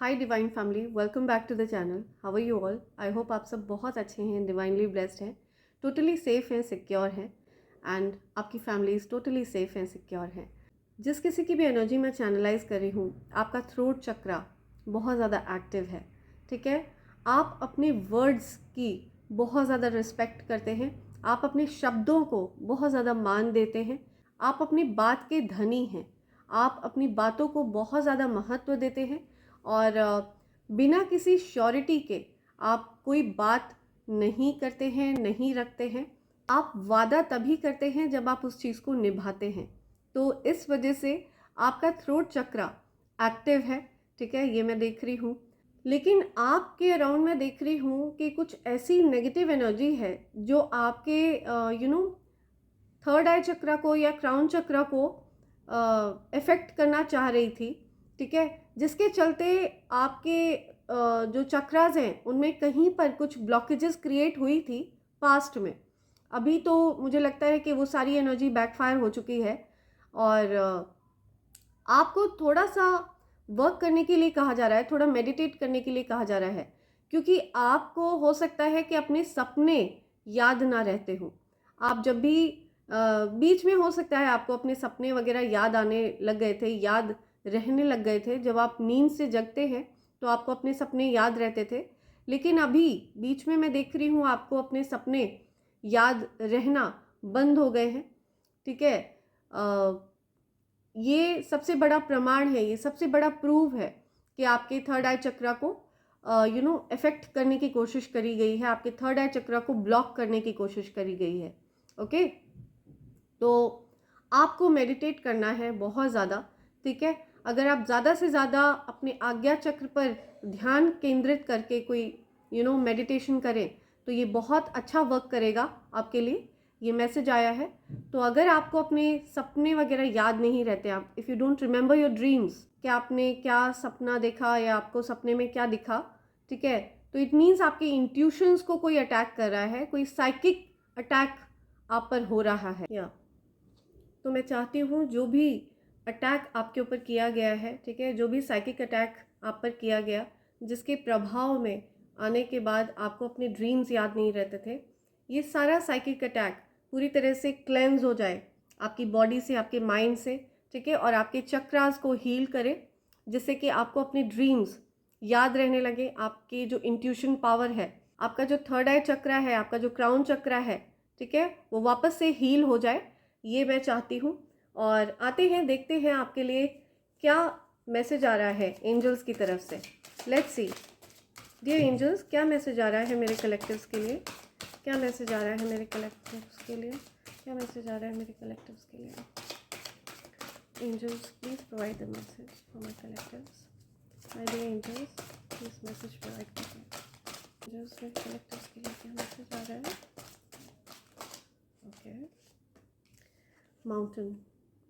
Hi divine family, welcome back to the channel. How are you all? I hope आप सब बहुत अच्छे हैं, डिवाइनली ब्लेस्ड हैं, टोटली सेफ हैं, सिक्योर हैं एंड आपकी फैमिलीज टोटली सेफ हैं, सिक्योर हैं। जिस किसी की भी एनर्जी मैं चैनलाइज कर रही हूँ, आपका थ्रोट चक्रा बहुत ज़्यादा एक्टिव है। ठीक है, आप अपने वर्ड्स की बहुत ज़्यादा रिस्पेक्ट करते हैं, आप अपने शब्दों को बहुत ज़्यादा मान देते हैं, आप अपनी बात के धनी हैं, आप अपनी बातों को बहुत ज़्यादा महत्व देते हैं और बिना किसी श्योरिटी के आप कोई बात नहीं करते हैं, नहीं रखते हैं। आप वादा तभी करते हैं जब आप उस चीज़ को निभाते हैं। तो इस वजह से आपका थ्रोट चक्रा एक्टिव है। ठीक है, ये मैं देख रही हूँ। लेकिन आपके अराउंड मैं देख रही हूँ कि कुछ ऐसी नेगेटिव एनर्जी है जो आपके थर्ड आई चक्रा को या क्राउन चक्रा को इफेक्ट करना चाह रही थी। ठीक है, जिसके चलते आपके जो चक्रास हैं उनमें कहीं पर कुछ ब्लॉकेजेस क्रिएट हुई थी पास्ट में। अभी तो मुझे लगता है कि वो सारी एनर्जी बैकफायर हो चुकी है और आपको थोड़ा सा वर्क करने के लिए कहा जा रहा है, थोड़ा मेडिटेट करने के लिए कहा जा रहा है, क्योंकि आपको हो सकता है कि अपने सपने याद ना रहते हो। आप जब भी बीच में हो सकता है आपको अपने सपने वगैरह याद आने लग गए थे, याद रहने लग गए थे। जब आप नींद से जगते हैं तो आपको अपने सपने याद रहते थे, लेकिन अभी बीच में मैं देख रही हूँ आपको अपने सपने याद रहना बंद हो गए हैं। ठीक है, ये सबसे बड़ा प्रमाण है, ये सबसे बड़ा प्रूव है कि आपके थर्ड आई चक्रा को इफेक्ट करने की कोशिश करी गई है, आपके थर्ड आई चक्रा को ब्लॉक करने की कोशिश करी गई है। ओके, तो आपको मेडिटेट करना है बहुत ज़्यादा। ठीक है, अगर आप ज़्यादा से ज़्यादा अपने आज्ञा चक्र पर ध्यान केंद्रित करके कोई मेडिटेशन करें तो ये बहुत अच्छा वर्क करेगा आपके लिए। ये मैसेज आया है। तो अगर आपको अपने सपने वगैरह याद नहीं रहते, आप if you don't remember your dreams, कि आपने क्या सपना देखा या आपको सपने में क्या दिखा, ठीक है, तो इट मीन्स आपके इंट्यूशंस को कोई अटैक कर रहा है, कोई साइकिक अटैक आप पर हो रहा है। या तो मैं चाहती हूँ जो भी अटैक आपके ऊपर किया गया है, ठीक है, जो भी साइकिक अटैक आप पर किया गया, जिसके प्रभाव में आने के बाद आपको अपने ड्रीम्स याद नहीं रहते थे, ये सारा साइकिक अटैक पूरी तरह से क्लेंज हो जाए आपकी बॉडी से, आपके माइंड से। ठीक है, और आपके चक्रास को हील करे, जिससे कि आपको अपने ड्रीम्स याद रहने लगे। आपकी जो इंट्यूशन पावर है, आपका जो थर्ड आई चक्रा है, आपका जो क्राउन चक्रा है, ठीक है, वो वापस से हील हो जाए, ये मैं चाहती हूँ। और आते हैं, देखते हैं आपके लिए क्या मैसेज आ रहा है एंजल्स की तरफ से। लेट्स सी डियर एंजल्स, क्या मैसेज आ रहा है मेरे कलेक्टिव्स के लिए, क्या मैसेज आ रहा है मेरे कलेक्टिव्स के लिए, क्या मैसेज आ रहा है मेरे कलेक्टिव्स के लिए। Angels please provide the message for my collectives. My dear angels, please message provide कीजिए। एंजल्स मेरे कलेक्टिव्स के लिए क्या मैसेज आ रहा है? Okay, mountain,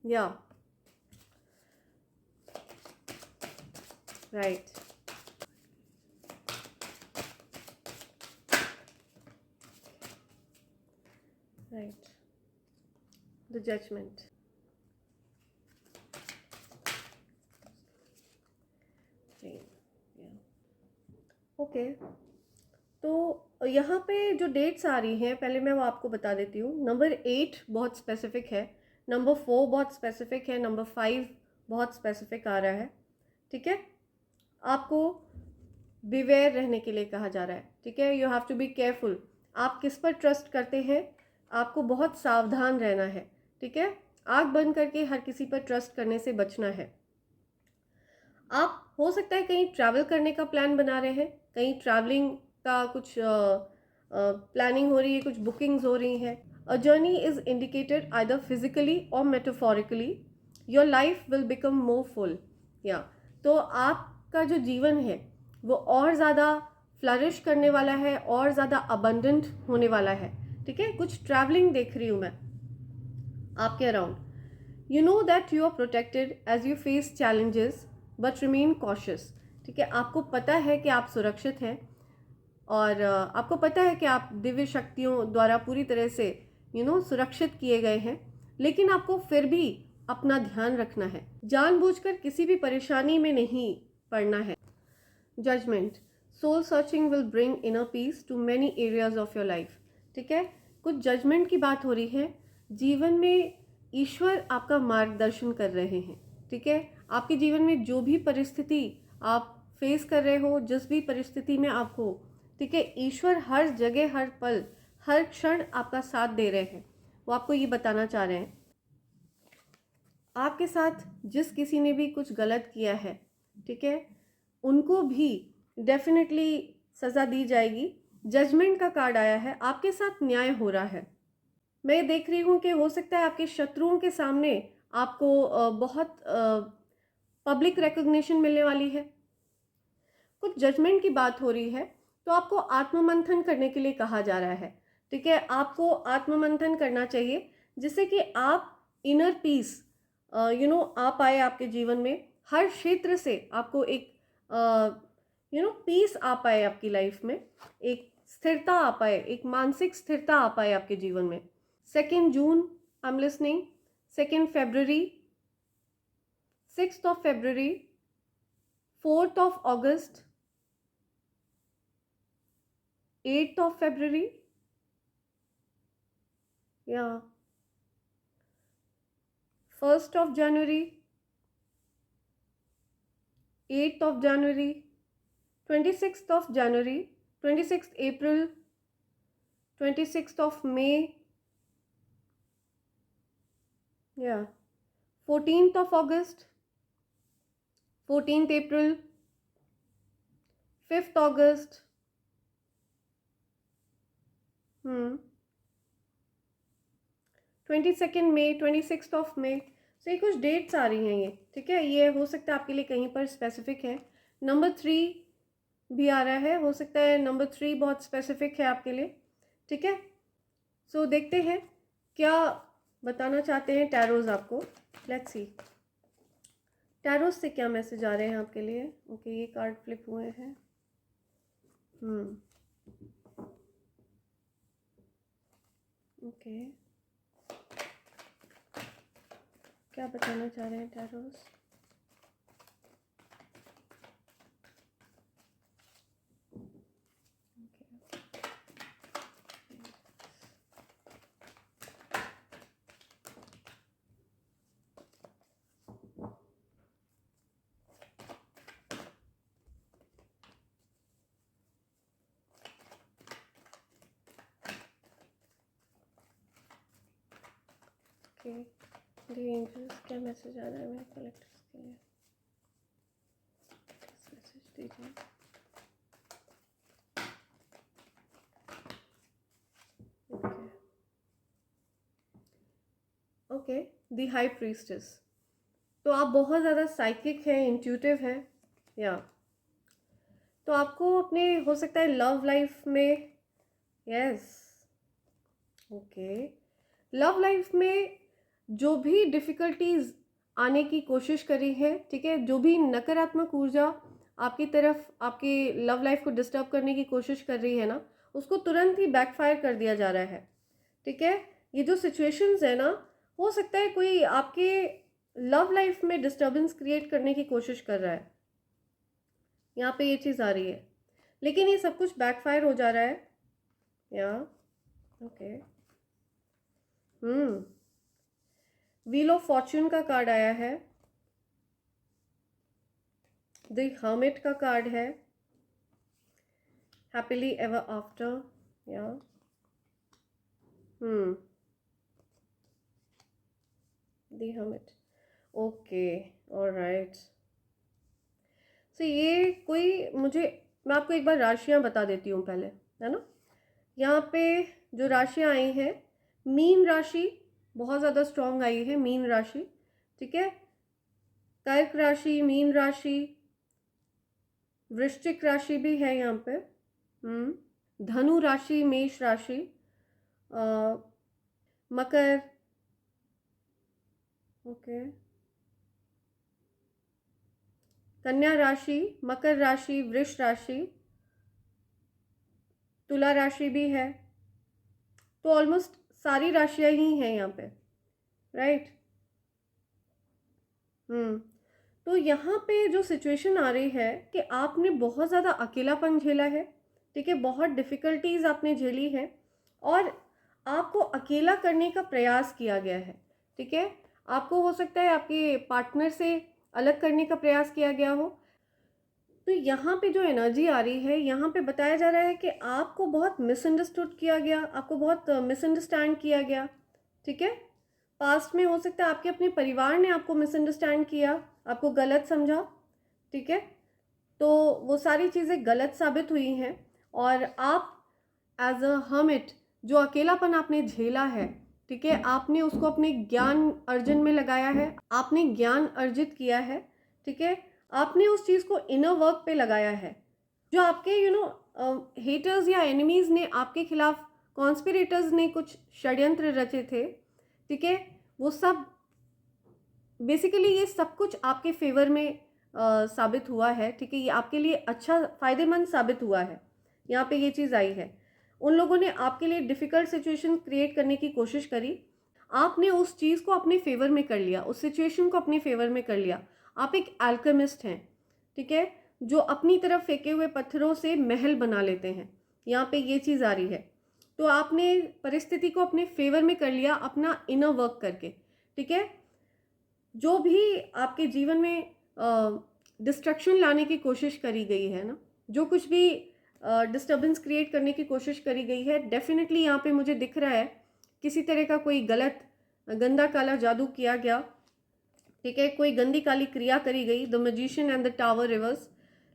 yeah, right, right, the judgment, yeah, okay। तो यहाँ पे जो डेट्स आ रही हैं, पहले मैं वो आपको बता देती हूँ। नंबर 8 बहुत स्पेसिफिक है, नंबर 4 बहुत स्पेसिफिक है, नंबर 5 बहुत स्पेसिफिक आ रहा है। ठीक है, आपको बिवेयर रहने के लिए कहा जा रहा है। ठीक है, you have to be careful. आप किस पर ट्रस्ट करते हैं, आपको बहुत सावधान रहना है। ठीक है, आँख बंद करके हर किसी पर ट्रस्ट करने से बचना है। आप हो सकता है कहीं ट्रैवल करने का प्लान बना रहे हैं, कहीं ट्रैवलिंग का कुछ प्लानिंग हो रही है, कुछ बुकिंग्स हो रही हैं। A journey is indicated either physically or metaphorically. Your life will become more full. या तो आपका जो जीवन है वो और ज़्यादा फ्लरिश करने वाला है, और ज़्यादा अबंडेंट होने वाला है। ठीक है, कुछ ट्रैवलिंग देख रही हूँ मैं आपके around. You know that you are protected as you face challenges but remain cautious. ठीक है, आपको पता है कि आप सुरक्षित हैं और आपको पता है कि आप दिव्य शक्तियों द्वारा पूरी तरह से सुरक्षित किए गए हैं, लेकिन आपको फिर भी अपना ध्यान रखना है, जानबूझकर किसी भी परेशानी में नहीं पड़ना है। Judgement, soul searching will bring inner peace to many areas of your life. ठीक है, कुछ जजमेंट की बात हो रही है। जीवन में ईश्वर आपका मार्गदर्शन कर रहे हैं। ठीक है, आपके जीवन में जो भी परिस्थिति आप फेस कर रहे हो, जिस भी परिस्थिति में आप हो, ठीक है, ईश्वर हर जगह, हर पल, हर क्षण आपका साथ दे रहे हैं। वो आपको ये बताना चाह रहे हैं, आपके साथ जिस किसी ने भी कुछ गलत किया है, ठीक है, उनको भी डेफिनेटली सज़ा दी जाएगी। जजमेंट का कार्ड आया है, आपके साथ न्याय हो रहा है। मैं देख रही हूँ कि हो सकता है आपके शत्रुओं के सामने आपको बहुत पब्लिक रिकॉग्निशन मिलने वाली है। कुछ जजमेंट की बात हो रही है, तो आपको आत्ममंथन करने के लिए कहा जा रहा है। ठीक है, आपको आत्ममंथन करना चाहिए जिससे कि आप इनर पीस आ पाए आपके जीवन में। हर क्षेत्र से आपको एक पीस आ पाए आपकी लाइफ में, एक स्थिरता आ पाए, एक मानसिक स्थिरता आ पाए आपके जीवन में। 2 जून आई एम लिसनिंग, 2 फरवरी, 6 फरवरी, 4 अगस्त, 8 February, yeah, 1 January, 8 January, 26 January, 26 April, 26 May, yeah, 14 August, 14 April, 5 August, 22 May, 26 May। तो ये कुछ डेट्स आ रही हैं ये। ठीक है, ये हो सकता है आपके लिए कहीं पर स्पेसिफिक है। नंबर 3 भी आ रहा है, हो सकता है नंबर 3 बहुत स्पेसिफिक है आपके लिए। ठीक है, सो देखते हैं क्या बताना चाहते हैं टैरोज आपको। लेट्स सी टैरोज से क्या मैसेज आ रहे हैं आपके लिए। ओके, ये कार्ड फ्लिप हुए हैं। ओके, क्या बताना चाह रहे हैं टैरोज। ओके, द एंजल्स क्या मैसेज आ रहा है मेरे कलेक्टर्स के लिए, मैसेज दीजिए। Okay, the high priestess. तो आप बहुत ज़्यादा साइकिक हैं, इंट्यूटिव हैं, या तो आपको अपने हो सकता है लव लाइफ में, यस, ओके, लव लाइफ में जो भी डिफ़िकल्टीज आने की कोशिश करी है, ठीक है, जो भी नकारात्मक ऊर्जा आपकी तरफ आपके लव लाइफ को डिस्टर्ब करने की कोशिश कर रही है ना, उसको तुरंत ही बैकफायर कर दिया जा रहा है। ठीक है, ये जो सिचुएशंस है ना, हो सकता है कोई आपके लव लाइफ में डिस्टर्बेंस क्रिएट करने की कोशिश कर रहा है, यहाँ पे ये चीज़ आ रही है, लेकिन ये सब कुछ बैकफायर हो जा रहा है। या ओके, व्हील ऑफ फॉर्च्यून का कार्ड आया है, द हर्मिट का कार्ड है, हैप्पीली एवर आफ्टर, या the hermit. Okay, alright. So ये कोई मैं आपको एक बार राशियां बता देती हूँ पहले, है ना। यहाँ पे जो राशियां आई हैं, मीन राशि बहुत ज़्यादा स्ट्रॉन्ग आई है, मीन राशि। ठीक है, कर्क राशि, मीन राशि, वृश्चिक राशि भी है यहाँ पे, धनु राशि, मेष राशि, मकर, ओके, कन्या राशि, मकर राशि, वृष राशि, तुला राशि भी है। तो ऑलमोस्ट सारी राशियां ही हैं यहाँ पे, राइट। तो तो यहाँ पे जो सिचुएशन आ रही है कि आपने बहुत ज़्यादा अकेलापन झेला है, ठीक है, बहुत डिफ़िकल्टीज़ आपने झेली है और आपको अकेला करने का प्रयास किया गया है, ठीक है। आपको हो सकता है आपके पार्टनर से अलग करने का प्रयास किया गया हो। तो यहाँ पे जो एनर्जी आ रही है, यहाँ पे बताया जा रहा है कि आपको बहुत मिसअंडरस्टूड किया गया, आपको बहुत मिसअंडरस्टैंड किया गया, ठीक है। पास्ट में हो सकता है आपके अपने परिवार ने आपको मिसअंडरस्टैंड किया, आपको गलत समझा, ठीक है। तो वो सारी चीज़ें गलत साबित हुई हैं और आप एज अ हर्मिट, जो अकेलापन आपने झेला है, ठीक है, आपने उसको अपने ज्ञान अर्जन में लगाया है, आपने ज्ञान अर्जित किया है, ठीक है, आपने उस चीज़ को इनर वर्क पे लगाया है। जो आपके हेटर्स या एनिमीज़ ने आपके खिलाफ, कॉन्स्पिरेटर्स ने कुछ षड्यंत्र रचे थे, ठीक है, वो सब बेसिकली ये सब कुछ आपके फेवर में साबित हुआ है, ठीक है, ये आपके लिए अच्छा फ़ायदेमंद साबित हुआ है। यहाँ पे ये चीज़ आई है, उन लोगों ने आपके लिए डिफ़िकल्ट सिचुएशन क्रिएट करने की कोशिश करी, आपने उस चीज़ को अपने फेवर में कर लिया, उस सिचुएशन को अपने फेवर में कर लिया। आप एक अल्केमिस्ट हैं, ठीक है, जो अपनी तरफ फेंके हुए पत्थरों से महल बना लेते हैं। यहाँ पे ये चीज़ आ रही है। तो आपने परिस्थिति को अपने फेवर में कर लिया अपना इनर वर्क करके, ठीक है। जो भी आपके जीवन में डिस्ट्रक्शन लाने की कोशिश करी गई है ना, जो कुछ भी डिस्टर्बेंस क्रिएट करने की कोशिश करी गई है, डेफिनेटली यहाँ पे मुझे दिख रहा है किसी तरह का कोई गलत गंदा काला जादू किया गया, ठीक है, कोई गंदी काली क्रिया करी गई, the magician and the tower reverse.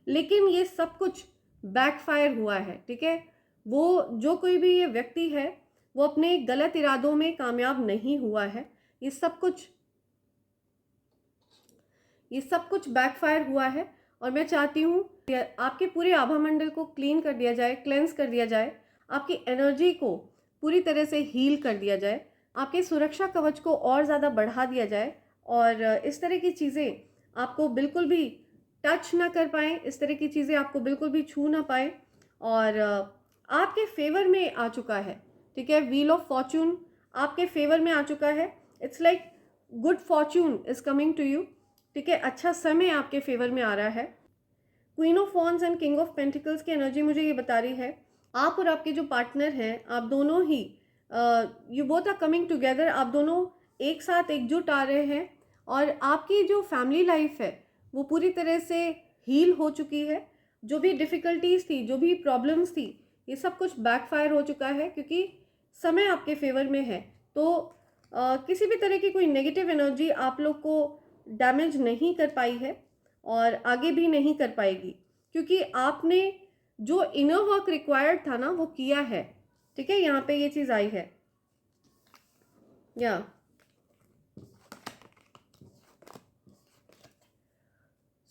लेकिन ये सब कुछ बैकफायर हुआ है, ठीक है। वो जो कोई भी ये व्यक्ति है वो अपने गलत इरादों में कामयाब नहीं हुआ है। ये सब कुछ बैकफायर हुआ है और मैं चाहती हूँ आपके पूरे आभा मंडल को क्लीन कर दिया जाए, क्लेंस कर दिया जाए, आपकी एनर्जी को पूरी तरह से हील कर दिया जाए, आपके सुरक्षा कवच को और ज़्यादा बढ़ा दिया जाए और इस तरह की चीज़ें आपको बिल्कुल भी टच ना कर पाएँ, इस तरह की चीज़ें आपको बिल्कुल भी छू ना पाएँ और आपके फेवर में आ चुका है, ठीक है। व्हील ऑफ फॉर्चून आपके फेवर में आ चुका है। It's like good fortune is coming to you, ठीक है, अच्छा समय आपके फेवर में आ रहा है। Queen of wands and king of pentacles की एनर्जी मुझे ये बता रही है आप और आपके जो पार्टनर हैं, आप दोनों ही you both are coming together, आप दोनों एक साथ एकजुट आ रहे हैं और आपकी जो फैमिली लाइफ है वो पूरी तरह से हील हो चुकी है। जो भी डिफ़िकल्टीज़ थी, जो भी प्रॉब्लम्स थी, ये सब कुछ बैकफायर हो चुका है क्योंकि समय आपके फेवर में है। तो किसी भी तरह की कोई नेगेटिव एनर्जी आप लोग को डैमेज नहीं कर पाई है और आगे भी नहीं कर पाएगी क्योंकि आपने जो इनर वर्क रिक्वायर्ड था ना वो किया है, ठीक है। यहाँ पे ये चीज़ आई है या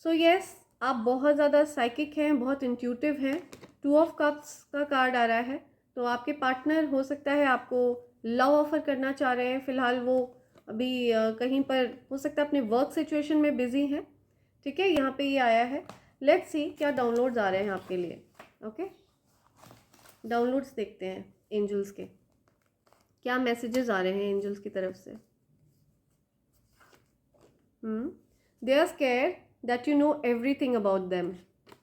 सो यस, आप बहुत ज़्यादा साइकिक हैं, बहुत इंट्यूटिव हैं। 2 ऑफ कप्स का कार्ड आ रहा है। तो आपके पार्टनर हो सकता है आपको लव ऑफर करना चाह रहे हैं। फ़िलहाल वो अभी कहीं पर हो सकता है अपने वर्क सिचुएशन में बिजी हैं, ठीक है। यहाँ पे ये आया है। लेट्स सी क्या डाउनलोड्स आ रहे हैं आपके लिए। ओके, डाउनलोड्स देखते हैं एंजल्स के, क्या मैसेजेस आ रहे हैं एंजल्स की तरफ से। They are scared that you know everything about them.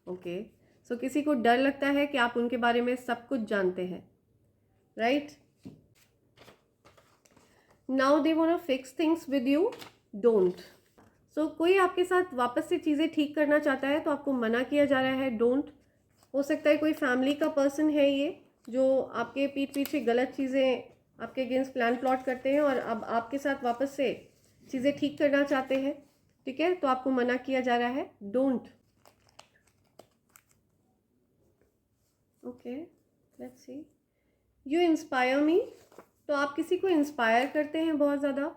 Okay, so किसी को डर लगता है कि आप उनके बारे में सब कुछ जानते हैं, right. Now they want to fix things with you, don't. So कोई आपके साथ वापस से चीज़ें ठीक करना चाहता है तो आपको मना किया जा रहा है, डोंट। हो सकता है कोई फैमिली का पर्सन है ये जो आपके पीठ पीछे गलत चीज़ें आपके अगेंस्ट प्लान प्लॉट करते हैं और अब आपके साथ वापस से चीज़ें ठीक करना चाहते हैं, ठीक है। तो आपको मना किया जा रहा है, don't. Okay, let's C. You inspire me, तो आप किसी को इंस्पायर करते हैं बहुत ज़्यादा,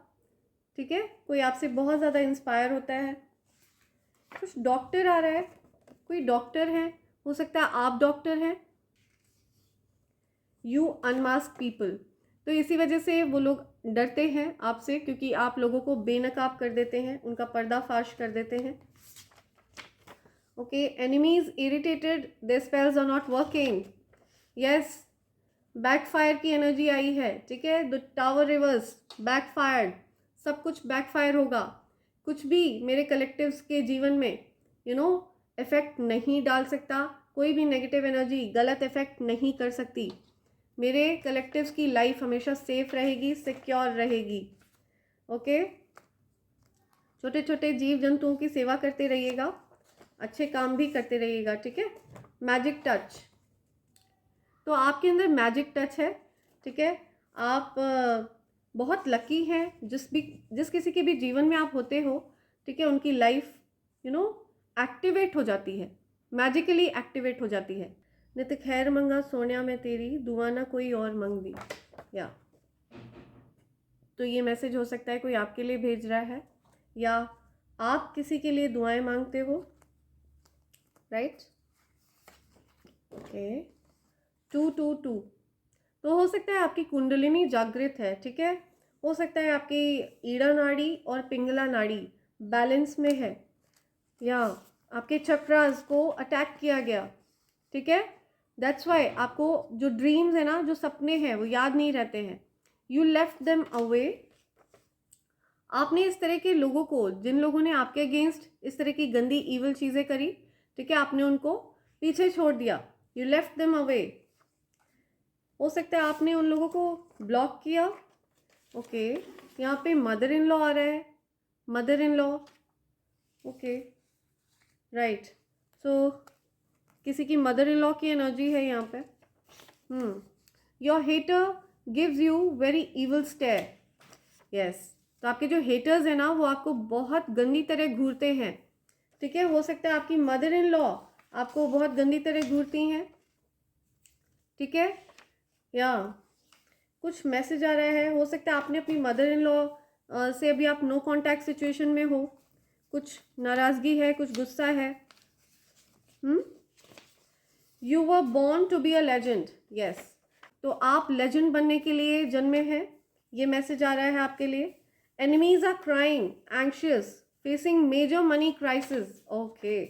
ठीक है। कोई आपसे बहुत ज़्यादा इंस्पायर होता है। कुछ डॉक्टर आ रहा है, कोई डॉक्टर है, हो सकता है आप डॉक्टर हैं। यू अनमास्क पीपल, तो इसी वजह से वो लोग डरते हैं आपसे क्योंकि आप लोगों को बेनकाब कर देते हैं, उनका पर्दाफाश कर देते हैं। Okay, enemies irritated, their spells are not working. Yes, backfire की एनर्जी आई है, ठीक है। द टावर रिवर्स बैकफायर्ड, सब कुछ बैकफायर होगा। कुछ भी मेरे कलेक्टिव्स के जीवन में इफ़ेक्ट नहीं डाल सकता, कोई भी नेगेटिव एनर्जी गलत इफ़ेक्ट नहीं कर सकती। मेरे कलेक्टिव्स की लाइफ हमेशा सेफ रहेगी, सिक्योर रहेगी। ओके, छोटे छोटे जीव जंतुओं की सेवा करते रहिएगा, अच्छे काम भी करते रहिएगा, ठीक है। मैजिक टच, तो आपके अंदर मैजिक टच है, ठीक है। आप बहुत लकी हैं, जिस किसी के भी जीवन में आप होते हो, ठीक है, उनकी लाइफ एक्टिवेट हो जाती है, मैजिकली एक्टिवेट हो जाती है। नित खैर मंगा सोनिया में तेरी, दुआ ना कोई और मंग दी। या तो ये मैसेज हो सकता है कोई आपके लिए भेज रहा है, या आप किसी के लिए दुआएं मांगते हो, राइट। ओके, 222, तो हो सकता है आपकी कुंडलिनी जागृत है, ठीक है। हो सकता है आपकी ईड़ा नाड़ी और पिंगला नाड़ी बैलेंस में है, या आपके चक्रास को अटैक किया गया, ठीक है। दैट्स वाई आपको जो ड्रीम्स है ना, जो सपने हैं, वो याद नहीं रहते हैं। You left them away. आपने इस तरह के लोगों को, जिन लोगों ने आपके अगेंस्ट इस तरह की गंदी ईवल चीज़ें करी, ठीक है, आपने उनको पीछे छोड़ दिया। You left them away. हो सकता है आपने उन लोगों को ब्लॉक किया। ओके, यहाँ पे मदर इन लॉ आ रहा है, mother in law. Okay, right, so किसी की मदर इन लॉ की एनर्जी है यहाँ पे। Your hater gives you very evil stare. Yes, तो आपके जो हेटर्स हैं ना, वो आपको बहुत गंदी तरह घूरते हैं, ठीक है। हो सकता है आपकी मदर इन लॉ आपको बहुत गंदी तरह घूरती हैं, ठीक है। या कुछ मैसेज आ रहा है, हो सकता है आपने अपनी मदर इन लॉ से अभी आप नो कांटेक्ट सिचुएशन में हो, कुछ नाराज़गी है, कुछ गुस्सा है। You were born to be a legend. Yes, तो आप लेजेंड बनने के लिए जन्मे हैं, ये मैसेज आ रहा है आपके लिए। Enemies are crying, anxious, facing major money crisis. Okay,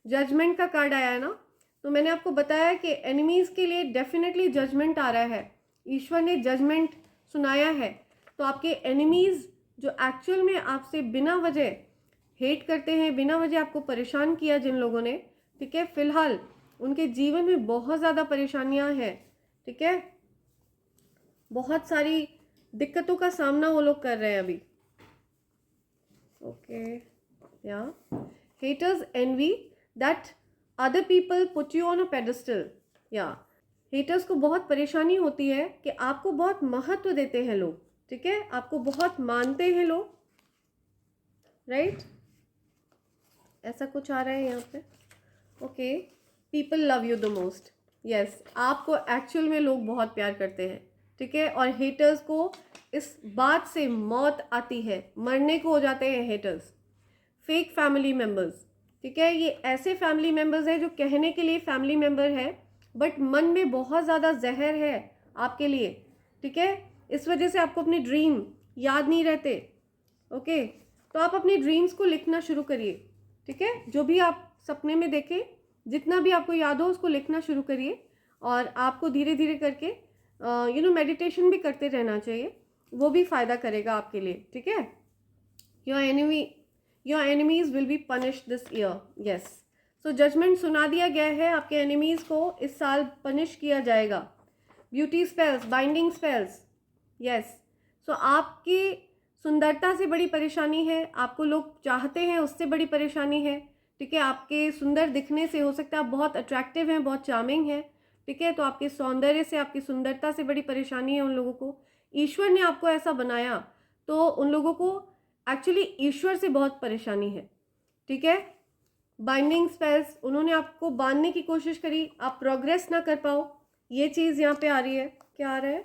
judgement का कार्ड आया है ना, तो मैंने आपको बताया कि एनिमीज के लिए डेफिनेटली जजमेंट आ रहा है, ईश्वर ने जजमेंट सुनाया है। तो आपके एनिमीज जो एक्चुअल में आपसे बिना वजह हेट करते हैं, बिना वजह आपको परेशान किया जिन लोगों ने, ठीक है, फिलहाल उनके जीवन में बहुत ज़्यादा परेशानियां हैं, ठीक है। बहुत सारी दिक्कतों का सामना वो लोग कर रहे हैं अभी। ओके, या haters envy that other people put you on a pedestal. या हेटर्स को बहुत परेशानी होती है कि आपको बहुत महत्व देते हैं लोग, ठीक है, आपको बहुत मानते हैं लोग, राइट। ऐसा कुछ आ रहा है यहाँ पे। Okay, people love you the most. Yes, आपको एक्चुअल में लोग बहुत प्यार करते हैं, ठीक है। और हेटर्स को इस बात से मौत आती है, मरने को हो जाते हैं हेटर्स। फेक फैमिली मेम्बर्स, ठीक है, ये ऐसे फैमिली मेम्बर्स हैं जो कहने के लिए फैमिली मेम्बर है, बट मन में बहुत ज़्यादा जहर है आपके लिए, ठीक है। इस वजह से आपको अपने ड्रीम याद नहीं रहते। ओके, तो आप अपने ड्रीम्स को लिखना शुरू करिए, ठीक है। जो भी आप सपने में देखें, जितना भी आपको याद हो उसको लिखना शुरू करिए, और आपको धीरे धीरे करके मेडिटेशन भी करते रहना चाहिए, वो भी फ़ायदा करेगा आपके लिए, ठीक है। Your enemies will be punished this year. Yes, so judgement सुना दिया गया है, आपके एनिमीज को इस साल पनिश किया जाएगा। Beauty spells, binding spells. Yes, so आपकी सुंदरता से बड़ी परेशानी है, आपको लोग चाहते हैं उससे बड़ी परेशानी है, ठीक है। आपके सुंदर दिखने से, हो सकता है आप बहुत अट्रैक्टिव हैं, बहुत चार्मिंग हैं, ठीक है, तो आपके सौंदर्य से, आपकी सुंदरता से बड़ी परेशानी है उन लोगों को। ईश्वर ने आपको ऐसा बनाया, तो उन लोगों को एक्चुअली ईश्वर से बहुत परेशानी है, ठीक है। बाइंडिंग स्पेल्स, उन्होंने आपको बांधने की कोशिश करी, आप प्रोग्रेस ना कर पाओ, ये चीज़ यहाँ पे आ रही है। क्या आ रहा है?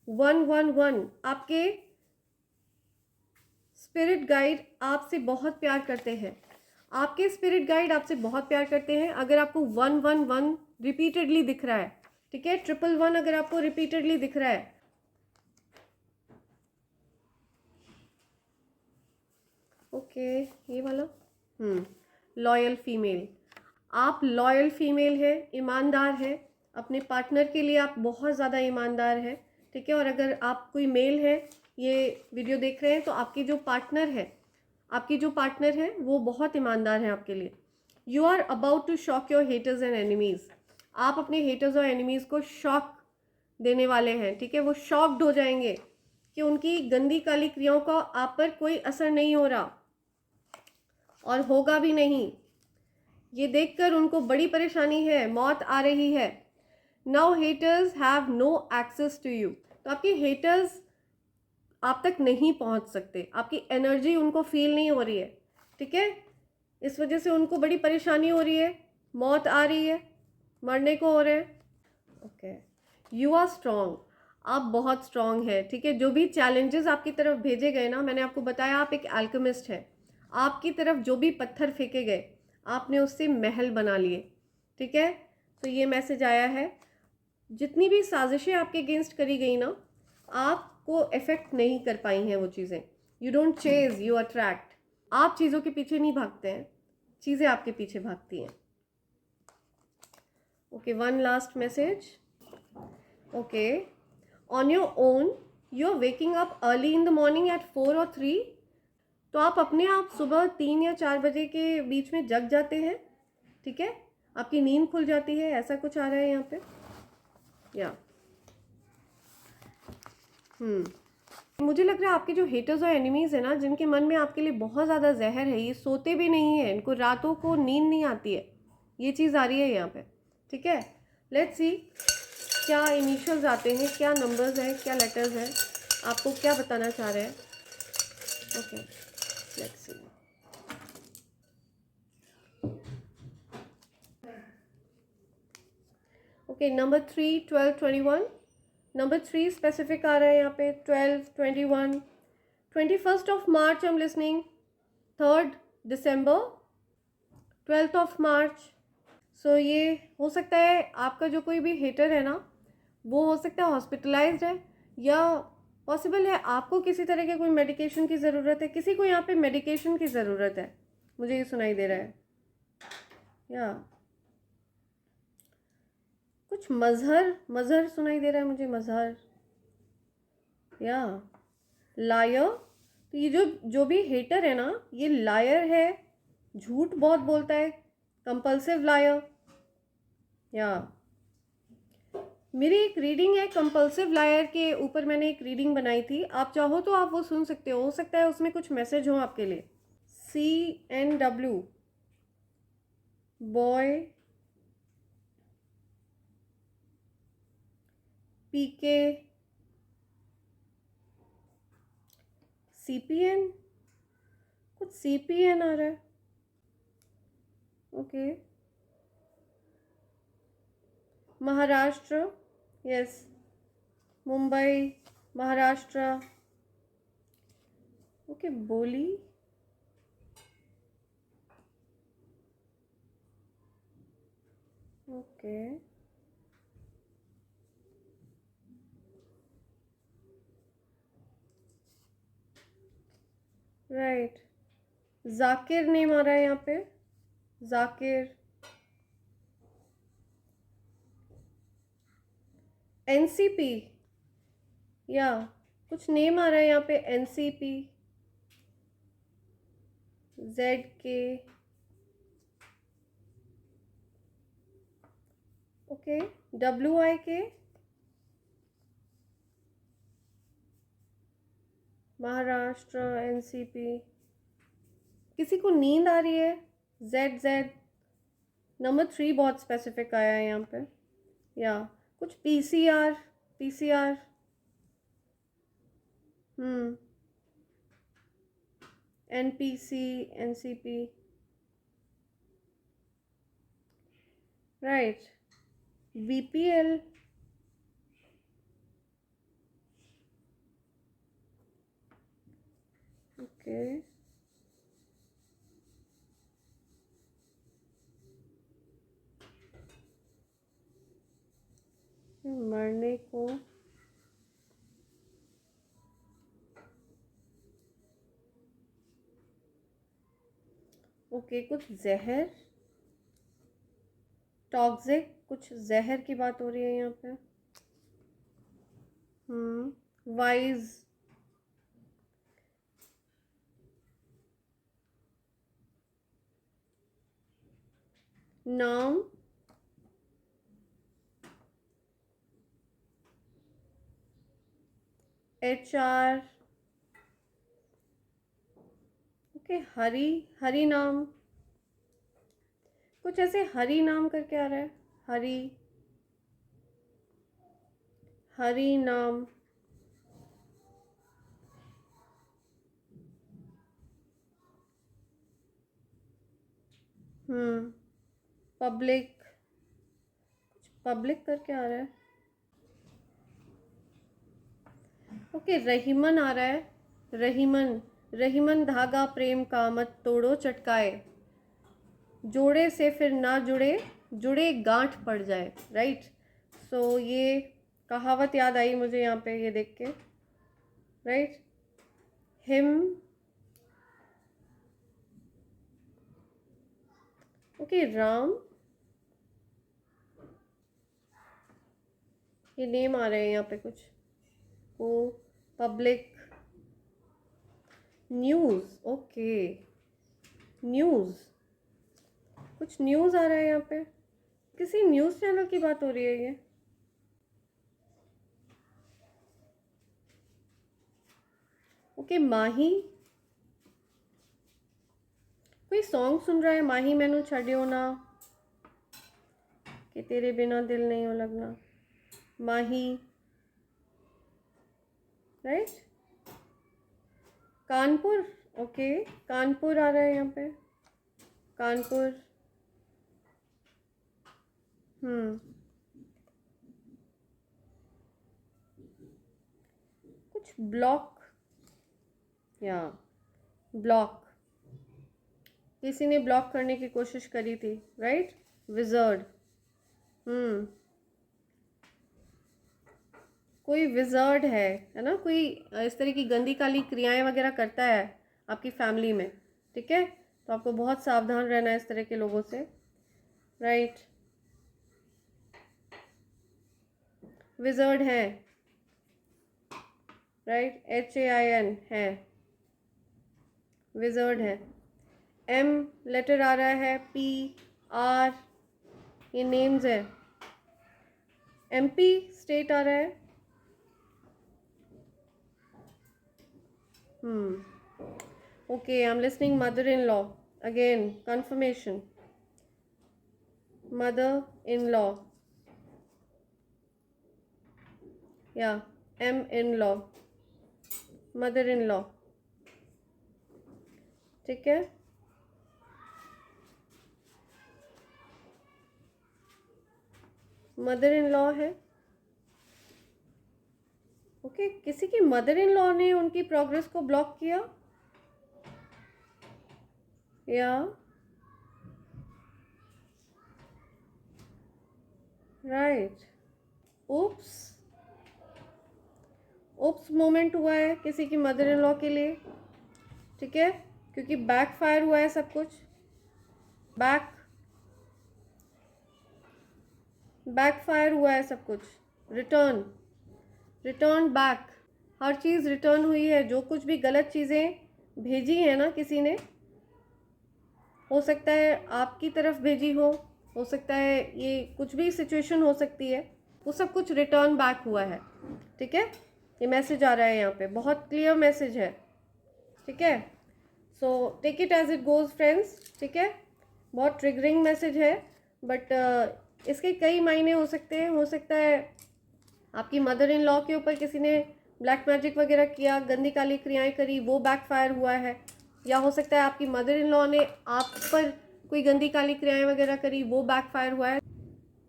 111, आपके स्पिरिट गाइड आपसे बहुत प्यार करते हैं, आपके स्पिरिट गाइड आपसे बहुत प्यार करते हैं। अगर आपको 111 रिपीटेडली दिख रहा है, ठीक है, 111 अगर आपको रिपीटेडली दिख रहा है, ओके, ये वाला लॉयल फीमेल, आप लॉयल फीमेल है, ईमानदार है, अपने पार्टनर के लिए आप बहुत ज़्यादा ईमानदार है, ठीक है। और अगर आप कोई मेल है, ये वीडियो देख रहे हैं, तो आपके जो पार्टनर है आपकी जो पार्टनर है वो बहुत ईमानदार है आपके लिए। You are about to shock your haters and enemies. आप अपने हेटर्स और एनिमीज़ को शॉक देने वाले हैं, ठीक है। वो शॉक्ड हो जाएंगे कि उनकी गंदी काली क्रियाओं का आप पर कोई असर नहीं हो रहा और होगा भी नहीं। ये देखकर उनको बड़ी परेशानी है, मौत आ रही है। Now haters have no access to you. तो आपके हेटर्स आप तक नहीं पहुंच सकते, आपकी एनर्जी उनको फील नहीं हो रही है, ठीक है। इस वजह से उनको बड़ी परेशानी हो रही है, मौत आ रही है, मरने को हो रहे हैं। Okay, you are strong. आप बहुत स्ट्रॉन्ग है, ठीक है। जो भी चैलेंजेस आपकी तरफ भेजे गए ना, मैंने आपको बताया आप एक अल्केमिस्ट है। आपकी तरफ जो भी पत्थर फेंके गए आपने उससे महल बना लिए, ठीक है। तो ये मैसेज आया है, जितनी भी साजिशें आपके अगेंस्ट करी गई ना, आपको इफेक्ट नहीं कर पाई हैं वो चीज़ें। You don't chase, you attract. आप चीज़ों के पीछे नहीं भागते हैं, चीज़ें आपके पीछे भागती हैं। Okay, one last message. Okay, on your own you are waking up early in the morning at 4 और 3। तो आप अपने आप सुबह 3 या 4 बजे के बीच में जग जाते हैं, ठीक है। आपकी नींद खुल जाती है, ऐसा कुछ आ रहा है यहाँ पे, या मुझे लग रहा है आपके जो हेटर्स और एनिमीज़ है ना, जिनके मन में आपके लिए बहुत ज़्यादा जहर है, ये सोते भी नहीं है, इनको रातों को नींद नहीं आती है। ये चीज़ आ रही है यहाँ पे, ठीक है। लेट्स सी क्या इनिशियल्स आते हैं, क्या नंबर्स हैं, क्या लेटर्स हैं, आपको क्या बताना चाह रहे हैं। Okay, let's see. Okay, number 3, 12, 21। Number 3 specific आ रहा है यहाँ पे, 12, 21, 21st of March I am listening, 3rd दिसंबर, 12th ऑफ मार्च। सो ये हो सकता है आपका जो कोई भी हेटर है ना, वो हो सकता है हॉस्पिटलाइज्ड है, या पॉसिबल है आपको किसी तरह के कोई मेडिकेशन की ज़रूरत है। किसी को यहाँ पे मेडिकेशन की ज़रूरत है, मुझे ये सुनाई दे रहा है। या कुछ मजहर सुनाई दे रहा है मुझे, मजहर या लायर। तो ये जो भी हेटर है ना, ये लायर है, झूठ बहुत बोलता है, कंपल्सिव लायर। या मेरी एक रीडिंग है कंपल्सिव लायर के ऊपर, मैंने एक रीडिंग बनाई थी, आप चाहो तो आप वो सुन सकते हो सकता है उसमें कुछ मैसेज हो आपके लिए। CNW बॉय, PK CPN, कुछ CPN आ रहा है। Okay, Maharashtra, yes, Mumbai, Maharashtra. Okay, बोली, ओके, राइट। जाकिर नेम आ रहा है यहाँ पे, जाकिर। NCP, या कुछ नेम आ रहा है यहाँ पे, NCP, ZK। Okay, WIK, Maharashtra, NCP। किसी को नींद आ रही है, ZZ। नंबर 3 बहुत स्पेसिफिक आया है यहाँ पे, या कुछ PCR। NPC, NCP, right. VPL, okay, मरने को, ओके, कुछ जहर, टॉक्सिक, कुछ जहर की बात हो रही है यहाँ पे। वाइज, नाम, HR, ओके, हरी, हरी नाम, कुछ ऐसे हरी नाम करके आ रहा है, हरी, हरी नाम, पब्लिक, कुछ पब्लिक करके आ रहा है, ओके, रहीमन आ रहा है, रहीमन, रहीमन धागा प्रेम का मत तोड़ो चटकाए, जोड़े से फिर ना जुड़े, जुड़े गांठ पड़ जाए, राइट। सो ये कहावत याद आई मुझे यहाँ पे ये देख के, राइट। हिम, ओके, राम, ये नेम आ रहे हैं यहाँ पे कुछ, ओ, पब्लिक, न्यूज़, ओके, न्यूज़, कुछ न्यूज़ आ रहा है यहाँ पे, किसी न्यूज़ चैनल की बात हो रही है ये, ओके, माही, कोई सॉन्ग सुन रहा है, माही मैनू छड्यो ना, कि तेरे बिना दिल नहीं हो लगना, माही, राइट। कानपुर, ओके, कानपुर आ रहा है यहाँ पे, कानपुर, कुछ ब्लॉक, या ब्लॉक, किसी ने ब्लॉक करने की कोशिश करी थी, राइट। विजर्ड, कोई विजर्ड है ना, कोई इस तरह की गंदी काली क्रियाएं वगैरह करता है आपकी फैमिली में, ठीक है। तो आपको बहुत सावधान रहना है इस तरह के लोगों से, राइट। विजर्ड है, राइट, HAIN है, विजर्ड है। M लेटर आ रहा है, PR, ये नेम्स है। MP स्टेट आ रहा है, okay, I'm listening mother-in-law, again confirmation, mother-in-law, yeah, M-in-law, mother-in-law, ठीक है। मदर इन लॉ है, ओके, किसी की मदर इन लॉ ने उनकी प्रोग्रेस को ब्लॉक किया, या राइट, उप्स, उप्स मोमेंट हुआ है किसी की मदर इन लॉ के लिए, ठीक है, क्योंकि बैक फायर हुआ है सब कुछ, बैक फायर हुआ है सब कुछ, रिटर्न बैक, हर चीज़ रिटर्न हुई है, जो कुछ भी गलत चीज़ें भेजी है ना किसी ने, हो सकता है आपकी तरफ भेजी हो सकता है ये कुछ भी सिचुएशन हो सकती है, वो सब कुछ रिटर्न बैक हुआ है, ठीक है। ये मैसेज आ रहा है यहाँ पे, बहुत क्लियर मैसेज है, ठीक है। So take it as it goes friends, ठीक है। बहुत ट्रिगरिंग मैसेज है, बट इसके कई मायने हो सकते हैं। हो सकता है आपकी मदर इन लॉ के ऊपर किसी ने ब्लैक मैजिक वगैरह किया, गंदी काली क्रियाएं करी, वो बैकफायर हुआ है, या हो सकता है आपकी मदर इन लॉ ने आप पर कोई गंदी काली क्रियाएं वगैरह करी, वो बैकफायर हुआ है।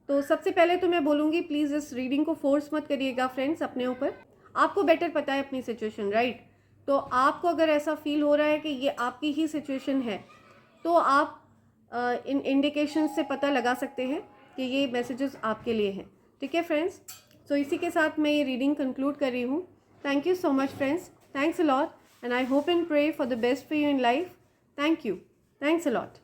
तो सबसे पहले तो मैं बोलूँगी प्लीज़ इस रीडिंग को फोर्स मत करिएगा फ्रेंड्स अपने ऊपर, आपको बेटर पता है अपनी सिचुएशन, राइट। तो आपको अगर ऐसा फील हो रहा है कि ये आपकी ही सिचुएशन है, तो आप इन इंडिकेशन से पता लगा सकते हैं कि ये मैसेजेस आपके लिए हैं, ठीक है फ्रेंड्स। सो इसी के साथ मैं ये रीडिंग कंक्लूड कर रही हूँ। Thank you so much friends, thanks a lot, and I hope and pray for the best for you in life. Thank you, thanks a lot.